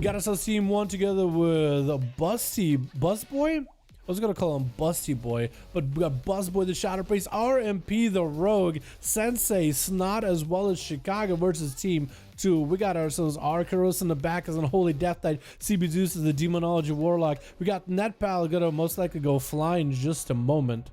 got ourselves Team 1 together with a Bus Boy? I was gonna call him Busty Boy, but we got Buzz Boy the Shadow Priest, RMP the Rogue, Sensei, Snot, as well as Chicago versus Team 2. We got ourselves Arcaros in the back as an Holy Death Knight, CB Zeus as the Demonology Warlock. We got Netpal gonna most likely go fly in just a moment.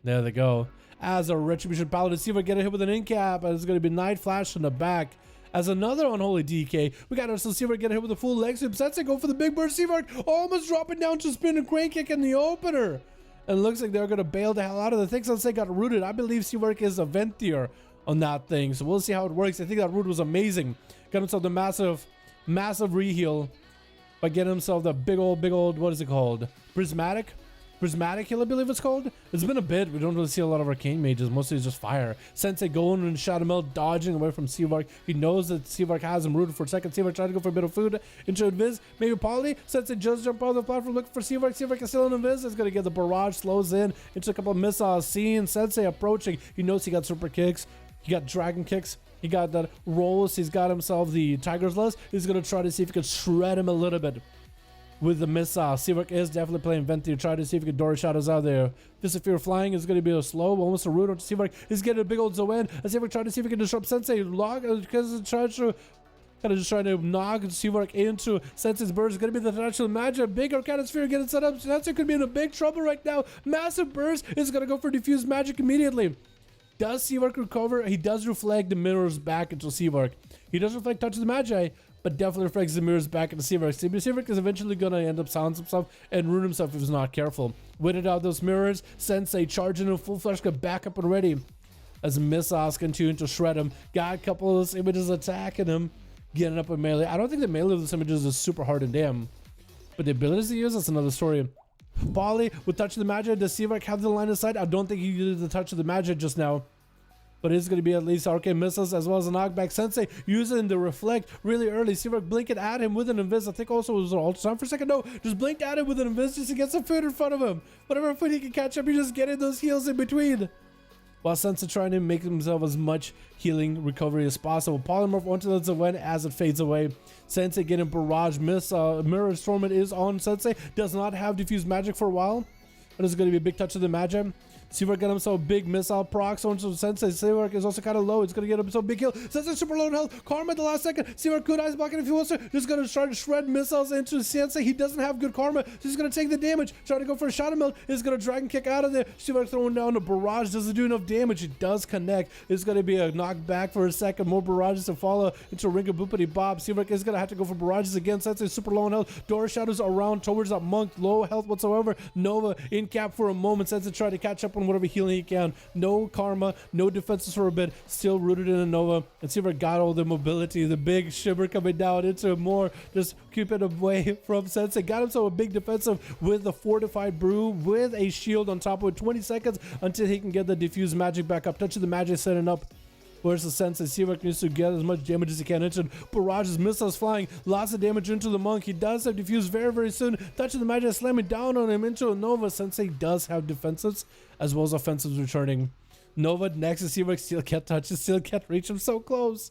There they go. As a Retribution Paladin, see if I get a hit with an incap, and it's gonna be Night Flash in the back. As another unholy DK, we got ourselves Seavark get hit with a full leg sweep. Sensei go for the big burst. Seavark almost dropping down to spin and crane kick in the opener. And it looks like they're going to bail the hell out of the thing. Sensei got rooted. I believe Seavark is a Ventier on that thing. So we'll see how it works. I think that root was amazing. Got himself the massive reheal by getting himself the big old, what is it called? Prismatic heal, I believe it's called. It's been a bit. We don't really see a lot of arcane mages. Mostly it's just fire. Sensei going and Shadow Meld, dodging away from Seavark. He knows that Seavark has him rooted for a second. Seavark trying to go for a bit of food into Invis. Maybe Poly. Sensei just jump off the platform looking for Seavark. Seavark is still in Invis. It's going to get the barrage, slows in into a couple of missiles. Seeing Sensei approaching. He knows he got super kicks. He got dragon kicks. He got that rolls. He's got himself the Tiger's Lust. He's going to try to see if he can shred him a little bit with the missile. Seavark is definitely playing Venti. Try to see if he can Dory Shadows out there. Fist of Fear flying is going to be a slow, almost a root onto Seavark. He's getting a big old Zoan. And Seavark trying to see if he can disrupt Sensei. Log because it's trying to just trying to knock Seavark into Sensei's burst. It's going to be the natural magic. Big Arcana Sphere getting set up. Sensei could be in a big trouble right now. Massive burst is going to go for diffused magic immediately. Does Seavark recover? He does reflect the mirrors back into Seavark. He does reflect Touch of the Magi, but definitely reflects the mirrors back into Seavark. Seavark is eventually going to end up silencing himself and ruin himself if he's not careful. Waited out those mirrors. Sensei charging in full flash, got back up and ready. As missiles continue to shred him. Got a couple of those images attacking him. Getting up in melee. I don't think the melee of those images is super hard to damn. But the abilities he uses, that's another story. Polly with Touch of the Magi. Does Seavark have the line of sight? I don't think he used the Touch of the Magi just now. But it's going to be at least arcane missiles as well as a knockback. Sensei using the reflect really early. Seavark blinking at him with an invis. I think also it was an ultra time for a second. No, just blinked at him with an invis just to get some food in front of him. Whatever food he can catch up, he just getting those heals in between. While Sensei trying to make himself as much healing recovery as possible. Polymorph onto the Zen as it fades away. Sensei getting barrage mirror storming is on Sensei. Does not have diffused magic for a while. But it's going to be a big Touch of the Magi. Seavark got himself a big missile proc. So Sensei Seavark is also kind of low. It's going to get himself a big kill. Sensei super low in health. Karma at the last second. Seavark could ice block it if he wants to. Just going to try to shred missiles into Sensei. He doesn't have good karma. So he's going to take the damage. Try to go for a Shadow Meld. He's going to dragon kick out of there. Seavark throwing down a barrage. Doesn't do enough damage. It does connect. It's going to be a knockback for a second. More barrages to follow into a ring of boopity bob. Seavark is going to have to go for barrages again. Sensei super low in health. Door Shadows around towards that monk. Low health whatsoever. Nova in cap for a moment. Sensei try to catch up on whatever healing he can. No karma, no defenses for a bit, still rooted in a Nova. And Seavark got all the mobility, the big shimmer coming down into more, just keep it away from Sensei. Got himself a big defensive with the fortified brew, with a shield on top of it. 20 seconds until he can get the diffused magic back up. Touch of the Magic setting up. Where's the Sensei? Seavark needs to get as much damage as he can into barrages, missiles flying, lots of damage into the monk. He does have diffuse very soon. Touch of the Magic slamming down on him into a Nova. Sensei does have defensives as well as offensives returning. Nova next to Seavark, still can't touch it, still can't reach him, so close.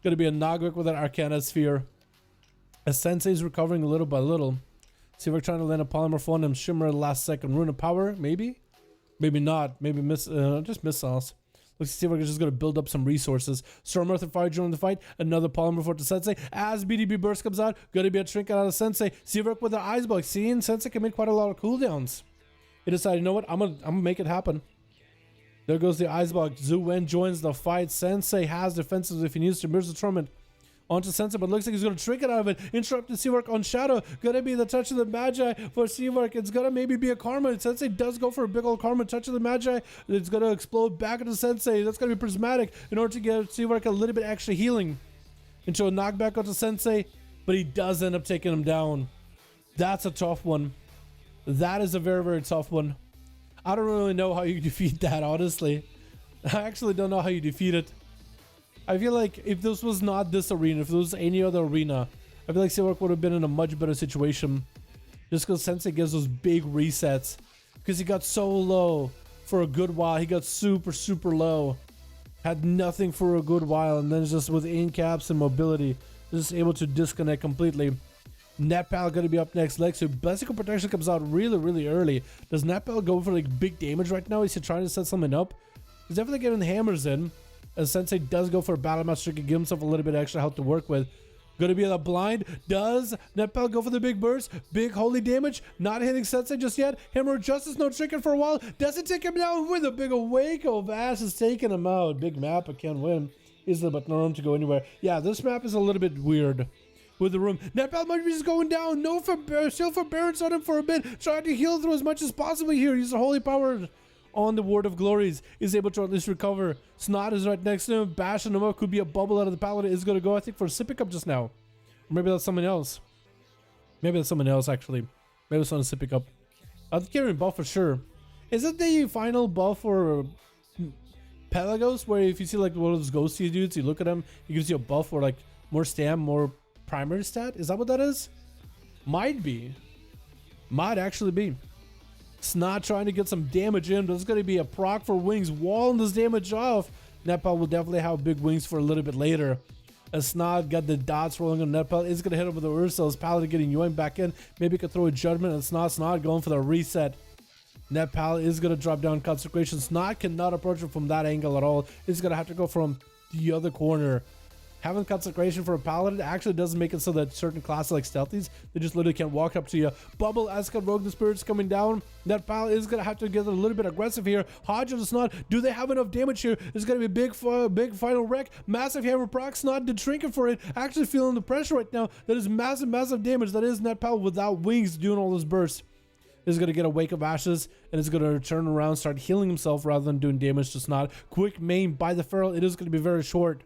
Gonna be a knockback with an Arcana Sphere. As Sensei's recovering little by little. Seavark trying to land a Polymorph on him, Shimmer at the last second. Rune of Power, maybe? Maybe not. Maybe just missiles. Looks like Seavark is just going to build up some resources. Storm Earth and Fire during the fight. Another Polymorph for the Sensei. As BDB Burst comes out, going to be a trinket out of Sensei. Seavark with the Ice Block. Seeing Sensei can make quite a lot of cooldowns. He decided, you know what? I'm gonna make it happen. There goes the Ice Block. Zhu Wen joins the fight. Sensei has defenses if he needs to. Mirrors the Torment onto Sensei, but looks like he's going to trick it out of it. Interrupted Seavark on Shadow. Gonna be the Touch of the Magi for Seavark. It's gonna maybe be a Karma. Sensei does go for a big old Karma. Touch of the Magi. It's gonna explode back into Sensei. That's gonna be prismatic in order to get Seavark a little bit extra healing into a knockback onto Sensei, but he does end up taking him down. That's a tough one. That is a very tough one. I don't really know how you defeat that, honestly. I actually don't know how you defeat it. I feel like if this was not this arena, if this was any other arena, I feel like Seavark would have been in a much better situation. Just because Sensei gives those big resets. Because he got so low for a good while. He got super low. Had nothing for a good while. And then just with in caps and mobility, Just able to disconnect completely. Netpal going to be up next. Lexu, Basical Protection comes out really early. Does Netpal go for like big damage right now? Is he trying to set something up? He's definitely getting the hammers in. As Sensei does go for a Battle Master, can give himself a little bit extra help to work with. Gonna be the blind. Does Netpal go for the big burst? Big holy damage. Not hitting Sensei just yet. Hammer of Justice, no tricking for a while. Does it take him down with a big awake of Ash is taking him out. Big map, I can't win. Easily, but no room to go anywhere. Yeah, this map is a little bit weird with the room. Netpal might be just going down. No for still for Barons on him for a bit. Trying to heal through as much as possible here. He's a holy power on the Ward of Glories. Is able to at least recover. Snot is right next to him. Bashing him up. Could be a bubble out of the Paladin. Is going to go, I think, for a sip pickup just now. Or maybe that's someone else. Maybe that's someone else, actually. Maybe it's on a sip pickup. I'm carrying buff for sure. Is it the final buff for Pelagos, where if you see like one of those ghosty dudes, you look at him, he gives you a buff for like more stam, more primary stat? Is that what that is? Might be. Might actually be. Snot trying to get some damage in, but it's going to be a proc for wings, walling this damage off. Netpal will definitely have big wings for a little bit later. As Snot got the dots rolling on Netpal, is going to hit him with the Ursa's Paladin getting Yoing back in. Maybe could throw a Judgment, and Snot going for the reset. Netpal is going to drop down Consecration. Snot cannot approach him from that angle at all. He's going to have to go from the other corner. Having Consecration for a Paladin actually doesn't make it so that certain classes like Stealthies, they just literally can't walk up to you. Bubble, Esca, Rogue the Spirit's coming down. Netpal is going to have to get a little bit aggressive here. Hodge and Snot, do they have enough damage here? It's going to be a big final wreck. Massive hammer proc. Snot did trinket for it. Actually feeling the pressure right now. That is massive damage. That is Netpal without wings doing all this burst. Is going to get a Wake of Ashes and is going to turn around, start healing himself rather than doing damage to Snot. Quick main by the Feral. It is going to be very short.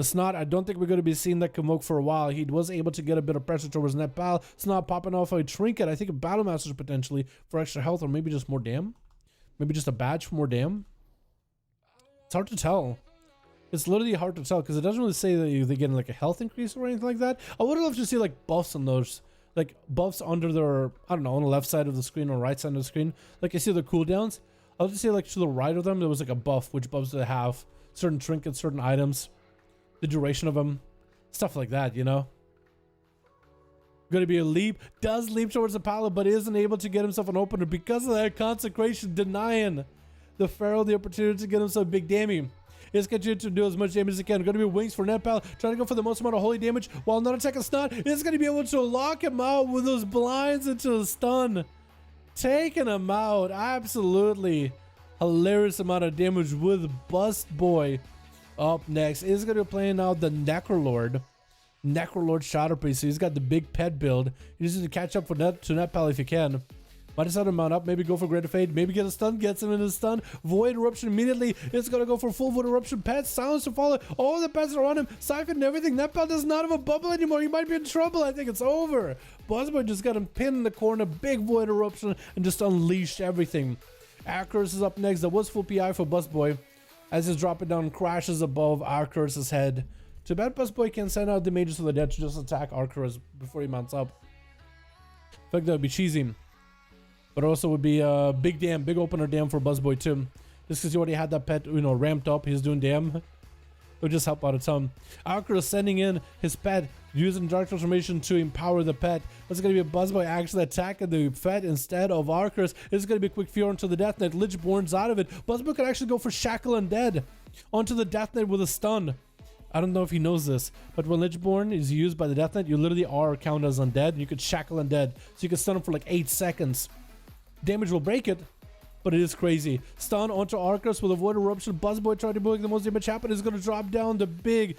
Snot, I don't think we're going to be seeing that Convoke for a while. He was able to get a bit of pressure towards Netpal. Snot popping off a trinket. I think a Battle Master potentially for extra health, or maybe just more dam. Maybe just a badge for more dam. It's hard to tell. It's literally hard to tell because it doesn't really say that they're getting like a health increase or anything like that. I would love to see like buffs on those. Like buffs under their, I don't know, on the left side of the screen or right side of the screen. Like I see the cooldowns. I'll just say like to the right of them, there was like a buff. Which buffs do they have? Certain trinkets, certain items. The duration of them, stuff like that, you know. Going to be a leap. Does leap towards the Paladin, but isn't able to get himself an opener because of that Consecration, denying the Pharaoh the opportunity to get himself big damage. He's continuing to do as much damage as he can. Going to be wings for Netpal, trying to go for the most amount of holy damage while not attacking Snot. Is going to be able to lock him out with those blinds into a stun, taking him out. Absolutely hilarious amount of damage with Bust Boy. Up next is going to be playing out the Necrolord Shadow Priest. So he's got the big pet build. He just needs to catch up to Netpal if you can. Might decide to mount up, maybe go for Greater Fade, maybe get a stun, gets him in a stun. Void Eruption immediately. It's going to go for full Void Eruption. Pets, Silence to follow. All the pets are on him. Siphon and everything. Netpal does not have a bubble anymore. He might be in trouble. I think it's over. Buzzboy just got him pinned in the corner. Big Void Eruption and just unleashed everything. Acros is up next. That was full PI for Buzzboy. As he's dropping down, crashes above Arcturus' head. Too bad Buzzboy can send out the Mages of the Dead to just attack Arcturus before he mounts up. I think that would be cheesy. But also would be a big opener dam for Buzzboy too. Just because he already had that pet, you know, ramped up, he's doing dam. It would just help out a ton. Arcturus sending in his pet, using Dark Transformation to empower the pet. It's going to be a Buzzboy actually attacking the pet instead of Arcturus. It's going to be a quick Fury onto the Death Knight. Lichborn's out of it. Buzzboy could actually go for Shackle Undead onto the Death Knight with a stun. I don't know if he knows this, but when Lichborn is used by the Death Knight, you literally are counted as undead. You could Shackle Undead, so you can stun him for like 8 seconds. Damage will break it, but it is crazy. Stun onto Arcturus with a Void Eruption. Buzzboy trying to make the most damage happen. Is going to drop down the big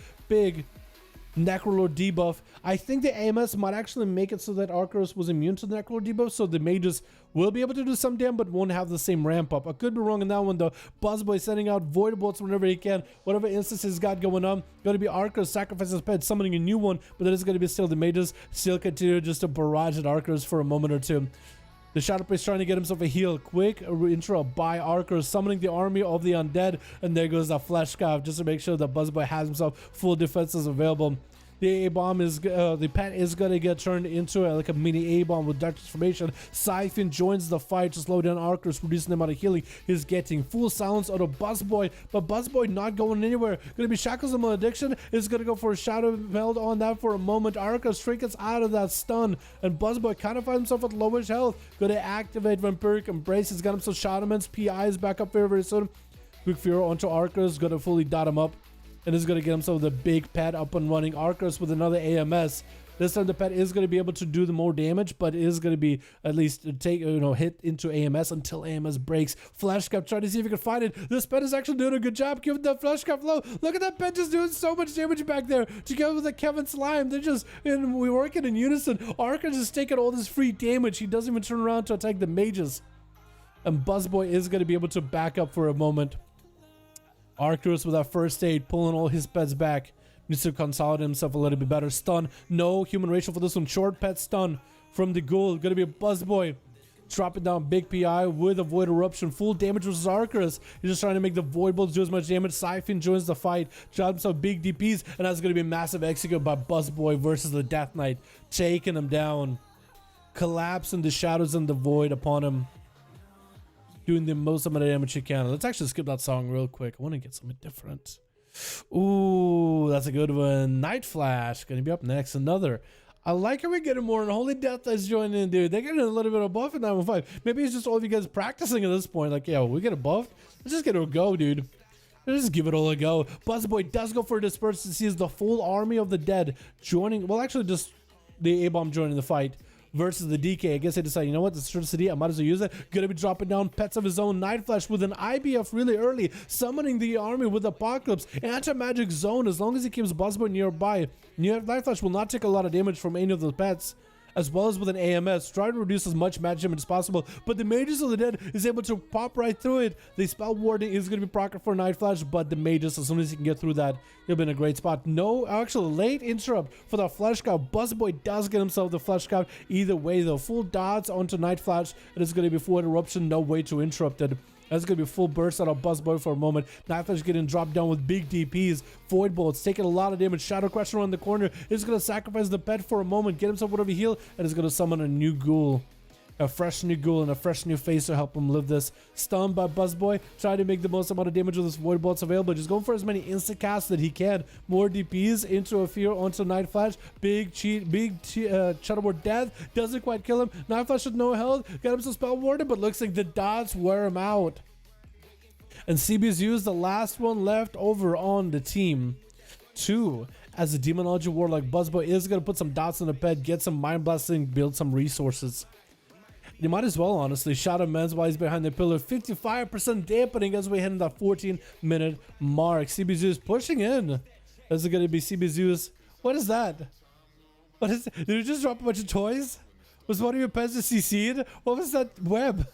Necrolord debuff. I think the AMS might actually make it so that Arcturus was immune to the Necrolord debuff, so the mages will be able to do some damage, but won't have the same ramp up. I could be wrong on that one though. Buzzboy sending out Void Bolts whenever he can. Whatever instances he's got going on. Going to be Arcturus sacrifices his pet, summoning a new one, but then it's going to be still the mages still continue just to barrage at Arcturus for a moment or two. The Shadow Priest trying to get himself a heal. Quick intro by Arcturus, summoning the army of the undead. And there goes that Flesh Scav just to make sure that Buzzboy has himself full defenses available. The A-bomb is the pet is gonna get turned into like a mini A-bomb with dark transformation. Siphon joins the fight to slow down Arcus, reducing the amount of healing. He's getting full silence out of Buzzboy, but Buzzboy not going anywhere. Gonna be Shackles and Malediction. Is gonna go for a Shadow Meld on that for a moment. Arcus trinkets out of that stun, and Buzzboy kind of finds himself with lowish health. Gonna activate Vampiric Embrace. He's got himself Shadowman's PI is back up very soon. Quick Fear onto Arcus, gonna fully dot him up, and is gonna get himself the big pet up and running. Arcus with another AMS. This time the pet is going to be able to do the more damage, but is going to be at least take hit into AMS until AMS breaks. Flash Cap, trying to see if you can find it. This pet is actually doing a good job giving that Flash Cap low. Look at that pet just doing so much damage back there together with the Kevin Slime. They're just we're working in unison. Arcus is taking all this free damage. He doesn't even turn around to attack the mages, and Buzzboy is going to be able to back up for a moment. Arcus with that first aid, pulling all his pets back. Needs to consolidate himself a little bit better. Stun. No human ratio for this one. Short pet stun from the ghoul. Gonna be a Buzzboy. Dropping down big PI with a Void Eruption. Full damage versus Arcus. He's just trying to make the Void Bolts do as much damage. Siphon joins the fight. Drops himself big DPs. And that's gonna be a massive execute by Buzzboy versus the Death Knight. Taking him down. Collapsing the shadows and the void upon him. Doing the most amount of damage he can. Let's actually skip that song real quick. I want to get something different. Ooh, that's a good one. Night Flash gonna be up next. Another. I like how we're getting more. And Holy Death is joining in, dude. They're getting a little bit of buff in 9.1.5. Maybe it's just all of you guys practicing at this point. Like, yeah, we get a buff. Let's just get a go, dude. Let's just give it all a go. Buzzboy does go for a disperse to see the full army of the dead joining. Well, actually, just the A-bomb joining the fight. Versus the DK. I guess they decide, you know what, this is city, I might as well use it. Gonna be dropping down pets of his own. Night Flash with an IBF really early, summoning the army with Apocalypse. Anti-magic zone, as long as he keeps Buzzboy nearby. Night Flash will not take a lot of damage from any of the pets. As well as with an AMS, try to reduce as much magic damage as possible. But the Mages of the Dead is able to pop right through it. The Spell Warding is going to be procced for Night Flash, but the Mages, as soon as he can get through that, he'll be in a great spot. No, actually, late interrupt for the Flesh Cow. Buzzboy does get himself the Flesh Cow. Either way, though, full dots onto Night Flash. It is going to be full interruption, no way to interrupt it. That's going to be full burst out of Buzzboy for a moment. Night Flash getting dropped down with big DPs. Void Bolts taking a lot of damage. Shadow Crusher around the corner. Is going to sacrifice the pet for a moment. Get himself whatever heal. And is going to summon a new ghoul. A fresh new ghoul and a fresh new face to help him live this. Stunned by Buzzboy. Trying to make the most amount of damage with his Void Bolts available. Just going for as many instant casts that he can. More DPs into a fear onto Night Flash. Big Shadowboard Death. Doesn't quite kill him. Night Flash with no health. Got him some Spell Warded, but looks like the dots wear him out. And CBZU the last one left over on the team. 2. As a Demonology Warlock, Buzzboy is going to put some dots on the pet, get some Mind Blasting, build some resources. You might as well, honestly. Shadow Men's while he's behind the pillar. 55% dampening as we hit that 14-minute mark. CBZU is pushing in. This is going to be CBZU's. What is that? What is it? Did you just drop a bunch of toys? Was one of your pets just CC'd? What was that web?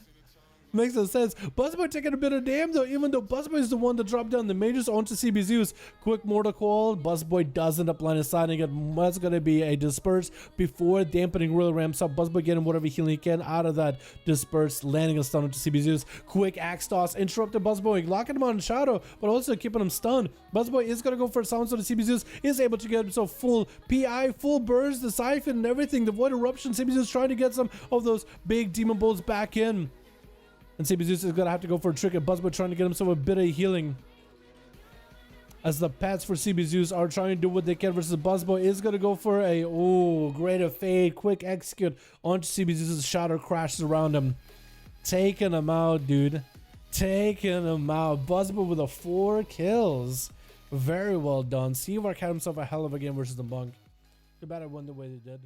Makes no sense. Buzzboy taking a bit of damage though, even though Buzzboy is the one that dropped down the Mages onto CBZU's. Quick Mortal Coil. Buzzboy does end up line of sighting it. That's going to be a disperse before dampening really ramps up. Buzzboy getting whatever healing he can out of that disperse, landing a stun onto CBZU's. Quick Axe Toss, interrupted Buzzboy, locking him on Shadow, but also keeping him stunned. Buzzboy is going to go for a silence on the CBZU's, is able to get himself full PI, full burst, the Siphon and everything. The Void Eruption, CBZU's trying to get some of those big Demon Bolts back in. And CBZU is going to have to go for a trick at Buzzboy, trying to get himself a bit of healing. As the pets for CBZUs are trying to do what they can versus Buzzboy is going to go for a, great of fade, quick execute onto CBZU's. Shadow crashes around him. Taking him out, dude. Taking him out. Buzzboy with 4 kills. Very well done. Seavark had himself a hell of a game versus the Monk. Too bad I won the way they did.